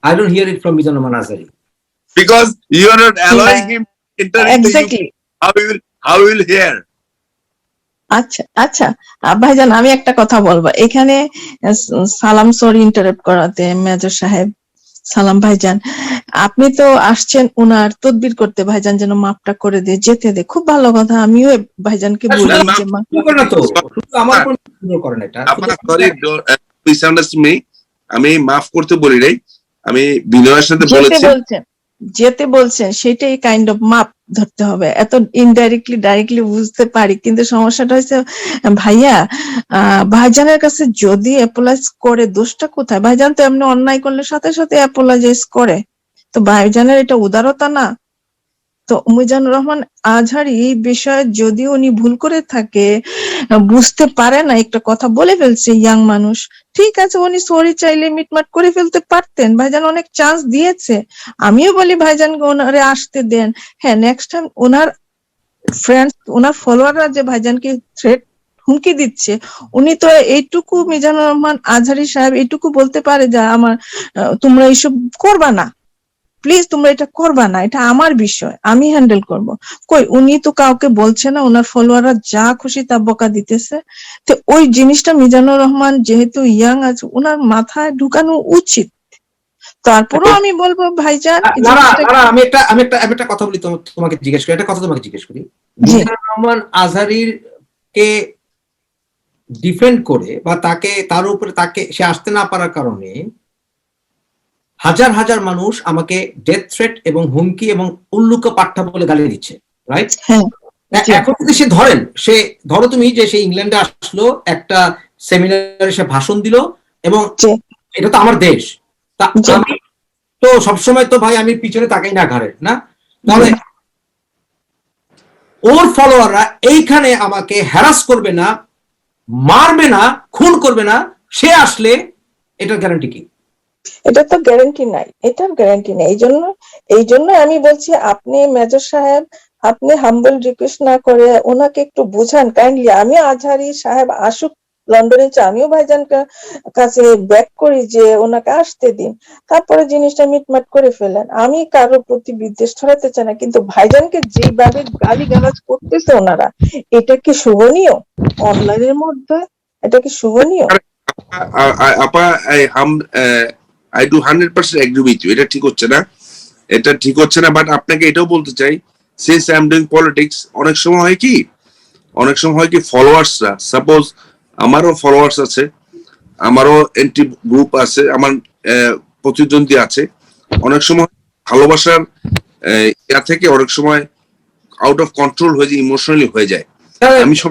I don't hear it from Mizanur Rahman Azhari. Because you are not allowing him entering Exactly. how he will hear. আচ্ছা আচ্ছা ভাইজান, আমি একটা কথা বলবো এখানে। সালাম, সরি ইন্টারাপ্ট করাতে। মেজর সাহেব, সালাম ভাইজান, আপনি তো আসছেন উনার তদবির করতে, ভাইজান যেন মাপটা করে দিয়ে যেতে দে। খুব ভালো কথা, আমিও ভাইজানকে বলি যে আমি মাফ করতে বলি নাই, আমি বিনয়ের সাথে বলেছি যেতে বলছেন, সেটাই কাইন্ড অফ মাপ ধরতে হবে। এত ইনডাইরেক্টলি ডাইরেক্টলি বুঝতে পারি, কিন্তু সমস্যাটা হচ্ছে ভাইয়া, ভাইজানের কাছে যদি অ্যাপোলাইজ করে, দোষটা কোথায়? ভাইজান তো এমনি অন্যায় করলে সাথে সাথে অ্যাপোলাইজ করে, তো ভাইজানের এটা উদারতা না? তো মিজানুর রহমান আজহারি এই বিষয়ে যদি উনি ভুল করে থাকে, বুঝতে পারে না, একটা কথা বলে ফেলছে, ইয়াং মানুষ, ঠিক আছে, উনি সরি চাইলে মিটমাট করে ফেলতে পারতেন। ভাইজান অনেক চান্স দিয়েছে, আমিও বলি ভাইজানকে ওনারে আসতে দেন। হ্যাঁ, নেক্সট টাইম ওনার ফ্রেন্ডস, ওনার ফলোয়াররা যে ভাইজানকে থ্রেট, হুমকি দিচ্ছে, উনি তো এইটুকু, মিজানুর রহমান আজহারি সাহেব এইটুকু বলতে পারে যে আমার, তোমরা এইসব করবা না, প্লিজ তোমরা এটা করবা না, এটা আমার বিষয়, আমি হ্যান্ডেল করব। কই, উনি তো কাউকে বলছে না, ওনার ফলোয়াররা যা খুশি তা বকা দিতেছে। তো ওই জিনিসটা মিজানুর রহমান যেহেতু ইয়াং আছে, ওনার মাথায় ঢুকানো উচিত। তারপরেও আমি বলবো ভাইজান, আমি একটা কথা বলি, তোমাকে জিজ্ঞেস করি, একটা কথা তোমাকে জিজ্ঞেস করি। মিজানুর রহমান আজহারির কে ডিফেন্ড করে বা তার উপরে সে আসতে না পারার কারণে হাজার হাজার মানুষ আমাকে ডেথ থ্রেট এবং হুমকি এবং উল্লুক পাঠ্যা বলে গালি দিচ্ছে, রাইট? এখন যদি ধরো তুমি যে সে ইংল্যান্ডে আসলো, একটা সেমিনারে সে ভাষণ দিল, এবং এটা তো আমার দেশ, আমি তো সবসময় তো ভাই আমি পিছনে তাকাই না ঘাড়ে, না? তাহলে ওর ফলোয়াররা এইখানে আমাকে হ্যারাস করবে না, মারবে না, খুন করবে না, সে আসলে এটার গ্যারান্টি কি? এটা তো গ্যারান্টি নাই, এটার গ্যারান্টি নেই। এই জন্য আমি বলছি, আপনি মেজর সাহেব, আপনি হাম্বল রিকোয়েস্ট না করে ওনাকে একটু বুঝান কাইন্ডলি। আমি আজহারি সাহেব আসুক লন্ডনে, আমিও ভাইজান কাছে ব্যাক করি যে ওনাকে আসতে দিন, তারপরে জিনিসটা মিটমাট করে ফেলেন। আমি কারোর প্রতি বিদ্বেষ ছড়াতে চাই না, কিন্তু ভাইজানকে যেভাবে গালিগালাজ করতেছে ওনারা, এটা কি শুভনীয়? অনলাইনের মধ্যে এটা কি শুভনীয়? আপা, I do 100% agree with you. এটা ঠিক হচ্ছে না, বাট আপনাকে এটাও বলতে চাই, since I am doing politics, অনেক সময় হয় কি ফলোয়ার্সরা, সাপোজ আমারও ফলোয়ার্স আছে, আমারও এন্টি গ্রুপ আছে, আমার প্রতিদ্বন্দ্বী আছে, অনেক সময় ভালোবাসার ইয়া থেকে অনেক সময় আউট অফ কন্ট্রোল হয়ে যায়, ইমোশনালি হয়ে যায়। আমি সব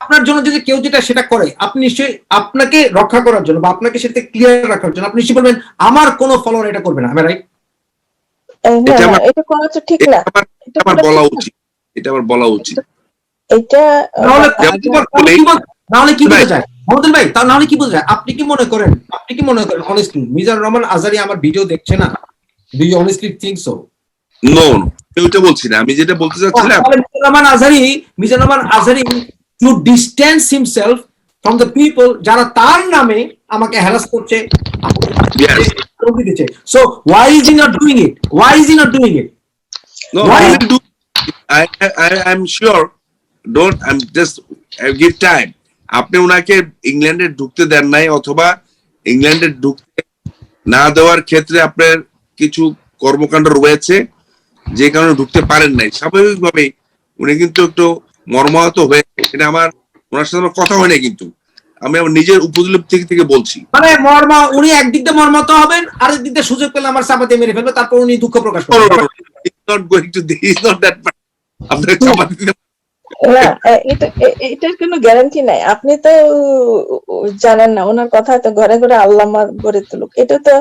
আপনার জন্য যদি কেউ সেটা করে, আপনি নিশ্চয়ই আপনাকে রক্ষা করার জন্য বা আপনাকে সেটা ক্লিয়ার রাখার জন্য আপনি নিশ্চয়ই বলবেন আমার কোনো ফলোয়ার এটা করবে না, আমি রাইট? এটা করা তো ঠিক না, এটা আমার বলা উচিত। এটা নাহলে কি বোঝা যায় মহম্মদ ভাই? নাহলে কি বোঝা যায়? আপনি কি মনে করেন অনেস্টলি মিজানুর রহমান আজহারি আমার ভিডিও দেখছে না? Do you honestly think so? No, ওটা বলছি না, আমি যেটা বলতে চাচ্ছিলাম, Mizanur Rahman Azhari to distance himself from the people যারা তার নামে আমাকে হ্যারাস করছে। So why is he not doing it? No, I'm sure. I'm just give time. আপনি ওনাকে ইংল্যান্ডে ঢুকতে দেন নাই, অথবা ইংল্যান্ডে ঢুকতে না দেওয়ার ক্ষেত্রে আপনার কিছু কর্মকাণ্ড রয়েছে যে কারণে ঢুকতে পারেন নাই। স্বাভাবিকভাবে উনি কিন্তু একটু মর্মাহত হয়েছে। এটা আমার ওনার সাথে আমার কথা হয় না, কিন্তু আমি আমার নিজের উপলব্ধি থেকে বলছি। মানে উনি একদিক দিয়ে মর্মাহত হবেন, আরেক দিক দিয়ে সুযোগ পেলে আমার চাপাতে মেরে ফেলবে, তারপর উনি দুঃখ প্রকাশ করবেন। আপনার চাপাতি না, এটার কোনো গ্যারান্টি নাই। আপনি তো জানেন না, ওনার কথা তো ঘরে ঘরে আল্লাহ গড়ে তুলুক, এটা তো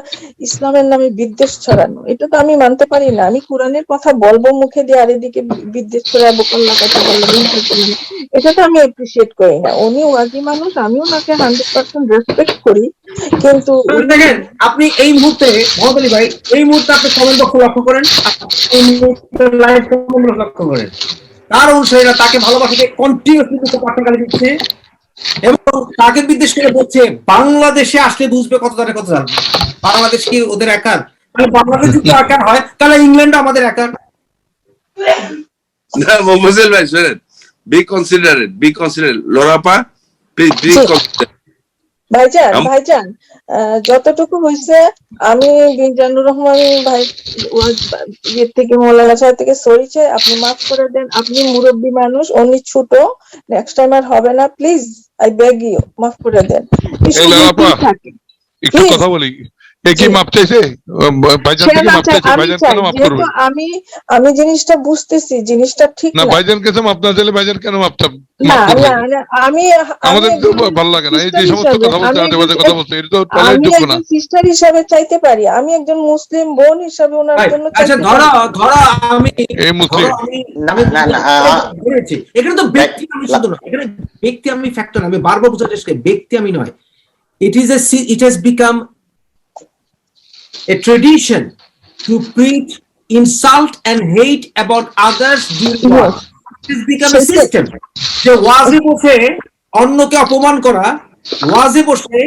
ইসলামের নামে বিদ্বেষ ছড়ানো। এটা তো আমি মানতে পারি না। আমি কোরআনের কথা বলবো মুখে দিয়ে, আর এদিকে বিদ্বেষ ছড়াবো, কল্লা কথা বলবো, এটা তো আমি এপ্রিসিয়েট করি না। উনি ওয়াজি মানুষ, আমি ওনাকে 100% রেসপেক্ট করি, কিন্তু দেখেন আপনি এই মুহূর্তে মোহাম্মদ আলী ভাই, এই মুহূর্তে আপনি কমেন্ট বক্স লক্ষ্য করেন, এই মুহূর্তে লাইভ কমেন্ট লক্ষ্য করেন, তার অনুসারীরা তাকে ভালোবাসাকে কন্টিনিউসলি পাঠাগালি দিচ্ছে এবং তাকে বিদ্বেষ করে বলছে বাংলাদেশে আসলে বুঝবে কত জানে কত জানে। বাংলাদেশ কি ওদের একার? তাহলে বাংলাদেশ যদি একার হয় তাহলে ইংল্যান্ড আমাদের একার। না মোহাম্মদ ভাই শুনেন, বি কনসিডারেড লোরাপা, ভাইজান যতটুকু হয়েছে, আমি মিজানুর রহমান ভাই ইয়ের থেকে, মৌলানা সাহেব থেকে সরি চাই, আপনি মাফ করে দেন। আপনি মুরব্বী মানুষ, উনি ছোট, নেক্সট টাইম আর হবে না, প্লিজ আই বেগ ইউ, মাফ করে দেন। একটু কথা বলি, কি মাপ চাইছে ভাইজান থেকে? মাপ চাইছে ভাইজান, কেন মাপ করবে? আমি জিনিসটা বুঝতেছি, জিনিসটা ঠিক না, না। ভাইজান কাছে মাপ না চাইলে ভাইজান কেন মাপ চাবে? আমি আমাদের তো ভালো লাগে না এই যে সমস্ত কথা বলতে, আজে বাজে কথা বলতে, এটা তো টলারেট যোগ্য না। সিস্টার হিসাবে চাইতে পারি, আমি একজন মুসলিম বোন হিসাবে ওনার জন্য আচ্ছা ধরো আমি এই মুসলিম এখানে তো ব্যক্তি আমি শুধু না, এখানে ব্যক্তি আমি ফ্যাক্টর, আমি বারবার বুঝাতে চাই ব্যক্তি আমি নয়। It has become a tradition to preach insult and hate about others during war. It has become a system. যে ওয়াজে বসে অন্যকে অপমান করা, ওয়াজে বসে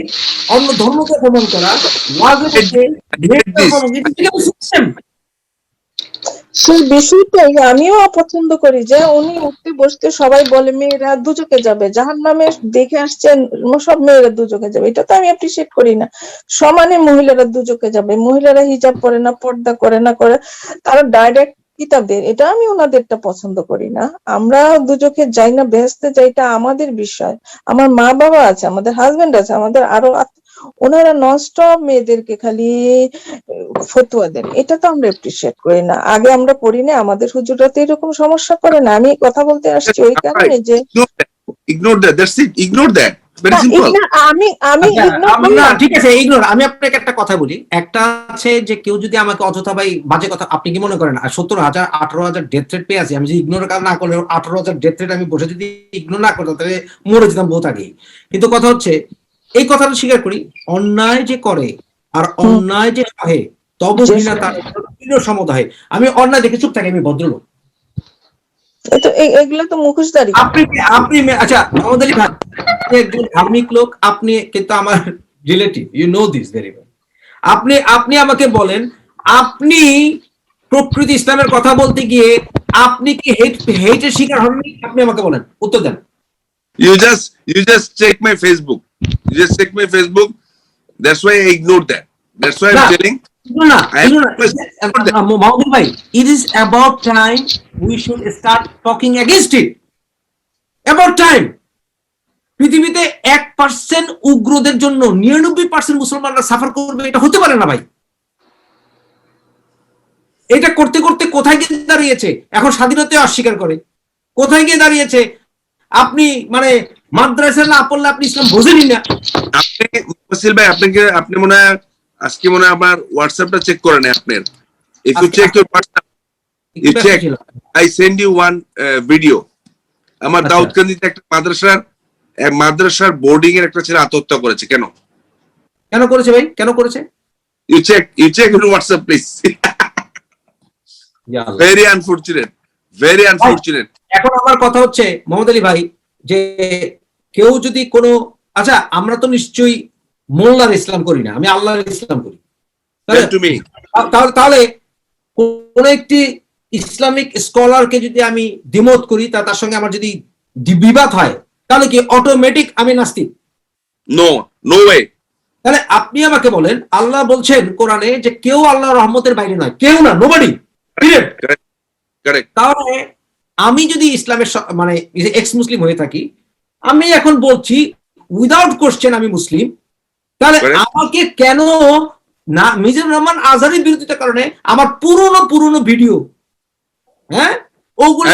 অন্য ধর্মকে অপমান করা, ওয়াজে বসে সিস্টেম। সেই বিষয়টাই আমিও অপছন্দ করি, যে উনি উঠতে বসতে সবাই বলে মেয়েরা দুচোখে যাবে, জাহান্নামে দেখে আসছেন সব মেয়েরা দুচোখে যাবে। এটা তো আমি অ্যাপ্রিসিয়েট করি না। সমানে মহিলারা দুচোখে যাবে, মহিলারা হিজাব পরে না, পর্দা করে না, করে তারা ডাইরেক্ট কিতাবদের, এটা আমি ওনাদেরটা পছন্দ করি না। আমরা দুচোখে যাই না, বেহেশতে যাই, এটা আমাদের বিষয়। আমার মা বাবা আছে, আমাদের হাজবেন্ড আছে, আমাদের আরো, ওনারা ননস্টপ মেয়েদেরকে খালি ফতুয়া দেন, এটা তো আমরা এপ্রিসিয়েট করি না। আগে আমরা পড়ি না, আমাদের হুজুররা তো এরকম সমস্যা করে না। আমি কথা বলতে আসছি ওই কারণে যে ignore that, that's it, ignore that, very simple. ঠিক আছে, ইগনোর। আমি আপনাকে একটা কথা বলি, একটা আছে যে কেউ যদি আমাকে অযথা ভাই বাজে কথা, আপনি কি মনে করেন 17,000 18,000 ডেথ থ্রেট পেয়ে আছি, আমি যদি ইগনোর না করলে 18,000 ডেথ থ্রেট আমি বসে যদি ইগনোর না করতাম তাহলে মরে যেতাম বহুত আগে। কিন্তু কথা হচ্ছে, এই কথাটা স্বীকার করি, অন্যায় যে করে আর অন্যায় যে সহে তবে তার সমতায়, আমি অন্যায় দেখে চুপ থাকি, আমি ভদ্রলোক। এগুলো তো মুখোশধারী। আপনি আচ্ছা মোহাম্মদ আলী ভাই, আপনি একজন ধার্মিক লোক, আপনি কিন্তু আমার relative, you know this very well. আপনি আমাকে বলেন, আপনি প্রকৃতি ইসলামের কথা বলতে গিয়ে আপনি কি হেটের শিকার হননি? আপনি আমাকে বলেন, উত্তর দেন। You just check my Facebook. You just check my Facebook. That's why I ignored that. That's why I'm telling. Mohammed bhai, it is about time we should start talking against it. About time. পৃথিবীতে 1% উগ্রদের জন্য 99% মুসলমানরা সাফার করবে, এটা হতে পারে না ভাই। এটা করতে করতে কোথায় গিয়ে দাঁড়িয়েছে? এখন স্বাধীনতা অস্বীকার করে। কোথায় গিয়ে দাঁড়িয়েছে? আপনি মানে মাদ্রাসা না পড়লে আপনি ইসলাম বোঝেনই না। আপনি মুফাসসিল ভাই, আপনি মনে হয় আজকে মনে হয় আমার হোয়াটসঅ্যাপটা চেক করেন আপনার। If you check your WhatsApp, you check. I send you one video. আমার দাউদকান্দিতে একটা মাদ্রাসার বোর্ডিং এর একটা ছেলে আত্মহত্যা করেছে। কেন করেছে ভাই? কেন করেছে? You check your WhatsApp please. Very unfortunate. এখন আমার কথা হচ্ছে মোহাম্মদ আলী ভাই, যে কেউ যদি কোনো, আচ্ছা আমরা তো নিশ্চয়ই মোল্লার ইসলাম করি না, আমি আল্লাহর ইসলাম করি। তাহলে কোন একটি ইসলামিক স্কলারকে যদি আমি ডিমোট করি, তার সঙ্গে আমার যদি বিবাদ হয়, তাহলে কি অটোমেটিক আমি নাস্তিক? No, no way. তাহলে আপনি আমাকে বলেন, আল্লাহ বলছেন কোরআনে যে কেউ আল্লাহর রহমতের বাইরে নয়, কেউ না, নোবডি, পিরিয়ড। কারেক্ট। তাহলে আমি যদি ইসলামের মানে এক্স মুসলিম হয়ে থাকি, আমি এখন বলছি উইদাউট কোশ্চেন আমি মুসলিম, তাহলে আমাকে কেন না মিজানুর রহমান আজহারের বিরোধিতার কারণে আমার পুরনো ভিডিও, হ্যাঁ, ওগুলো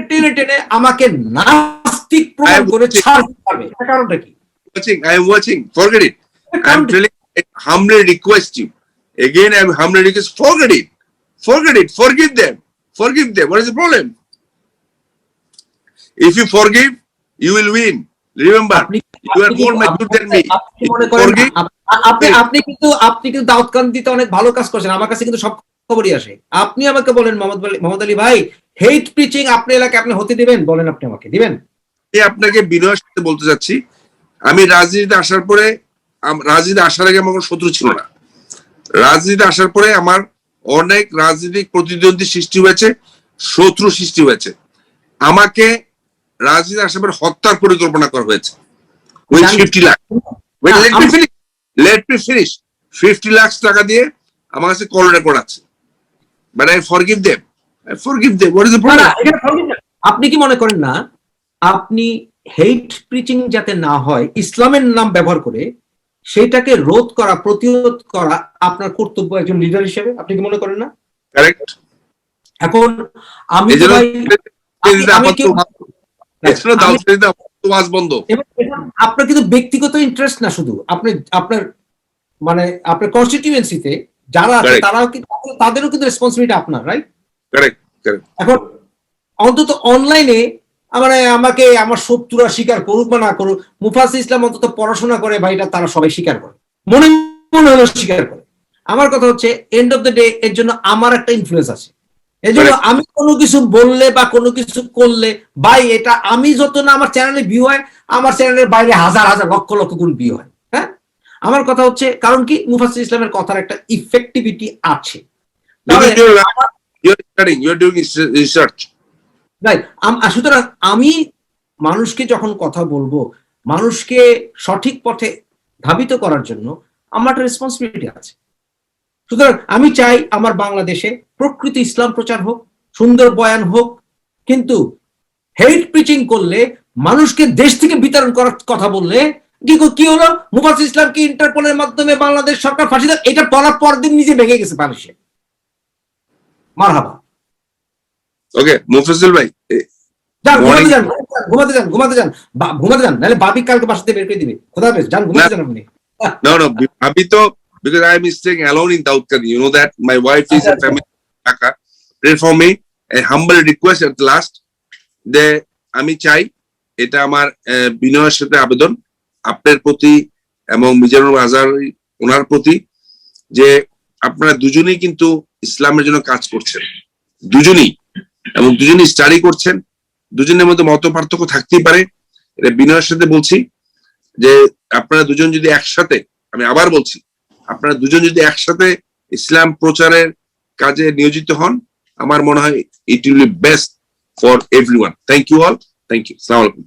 টেনে টেনে আমাকে নাস্তিক প্রমাণ করে ছাড়তে পারবে? কারণটা কি? I am watching. Forget it. I am telling. I humbly request you. Again, I am humbly request. Forget it. Forget it. Forgive them. Forgive them. What is the problem? If you forgive, you will win. Remember, you are more mature than me. Forgive. আপনি কিন্তু দাউদ খান দিতে অনেক ভালো কাজ করছেন, আমার কাছে কিন্তু সব খবরই আসে। আপনি আমাকে বলেন মোহাম্মদ আলী ভাই, হেট প্রিচিং আপনি এলাকায় আপনি হতে দিবেন? বলেন, আপনি আমাকে দিবেন? আপনাকে বিনয়ের সাথে বলতে যাচ্ছি, আমি রাজনীতিতে আসার পরে, রাজনীতি আসার আগে আমার কোনো শত্রু ছিল না। রাজনীতিতে আসার পরে আমার অনেক রাজনৈতিক প্রতিদ্বন্দ্বী সৃষ্টি হয়েছে, শত্রু সৃষ্টি হয়েছে। আমাকে রাজনীতি আসার পরে হত্যার পরিকল্পনা করা হয়েছে। 50 lakh, let me finish. 50 lakh টাকা দিয়ে আমার কাছে কল রেকর্ড আছে। But I forgive them. I forgive them. What is the problem? আপনি কি মনে করেন না আপনি হেট প্রিচিং যাতে না হয় ইসলামের নাম ব্যবহার করে সেটাকে রোধ করা, প্রতিরোধ করা আপনার কর্তব্য একজন লিডার হিসেবে? আপনি কি মনে করেন না? কারেক্ট। এখন আমি আপনার কিন্তু ব্যক্তিগত ইন্টারেস্ট না, শুধু আপনি আপনার মানে আপনার কনস্টিটিউয়েন্সিতে যারা আছে তারাও কিন্তু, তাদেরও কিন্তু রেসপন্সিবিলিটি আপনার, রাইট? Correct, correct. এখন অন্তত অনলাইনে আমাকে আমার শত্রুরা স্বীকার করুক বা না করুক, মুফাজ্জল ইসলাম অন্তত পড়াশোনা করে ভাইটা, তারা সবাই স্বীকার করে, মনে মনে হলো স্বীকার করে। আমার কথা হচ্ছে এন্ড অফ দ্য ডে এর জন্য আমার একটা ইনফ্লুয়েন্স আছে। এই জন্য আমি কোনো কিছু বললে বা কোনো কিছু করলে, ভাই এটা আমি যত না আমার চ্যানেলে ভিউ হয়, আমার চ্যানেলের বাইরে হাজার হাজার লক্ষ লক্ষ গুণ ভিউ হয়। হ্যাঁ, আমার কথা হচ্ছে কারণ কি, মুফাজ্জল ইসলামের কথার একটা ইফেক্টিভিটি আছে। সুতরাং আমি মানুষকে যখন কথা বলবো, মানুষকে সঠিক পথে ধাবিত করার জন্য আমার একটা রেসপন্সিবিলিটি আছে। সুতরাং আমি চাই আমার বাংলাদেশে প্রকৃত ইসলাম প্রচার হোক, সুন্দর বয়ান হোক, কিন্তু হেট প্রিচিং করলে, মানুষকে দেশ থেকে বিতরণ করার কথা বললে কি হলো, মুফাজ্জল ইসলামকে ইন্টারপোলের মাধ্যমে বাংলাদেশ সরকার ফাঁসি দেয়, এটা পড়ার পর দিন নিজে ভেঙে গেছে মানুষে। মারহাবা। ওকে মুফাজ্জল ভাই, ঘুমাতে যান, নাহলে বাবি কালকে বাসাতে বের করে দিবে। খোদা হাফেজ, যান, ঘুমাতে যান আপনি। No, Abhi to, because I am staying alone in Daudkadi. You know that my wife is a family Dhaka. Pray for me. A humble request at last. আমি চাই, এটা আমার বিনয়ের সাথে আবেদন আপনার প্রতি এবং মিজানুর আজহার ওনার প্রতি, যে আপনারা দুজনেই কিন্তু ইসলামের জন্য কাজ করছেন, দুজনেই, এবং দুজনেই স্টাডি করছেন। দুজনের মধ্যে মত পার্থক্য থাকতেই পারে, এটা বিনয়ের সাথে বলছি যে আপনারা দুজন যদি একসাথে, আমি আবার বলছি, আপনারা দুজন যদি একসাথে ইসলাম প্রচারের কাজে নিয়োজিত হন, আমার মনে হয় it will be best for everyone. Thank you all, thank you, আসসালামু আলাইকুম।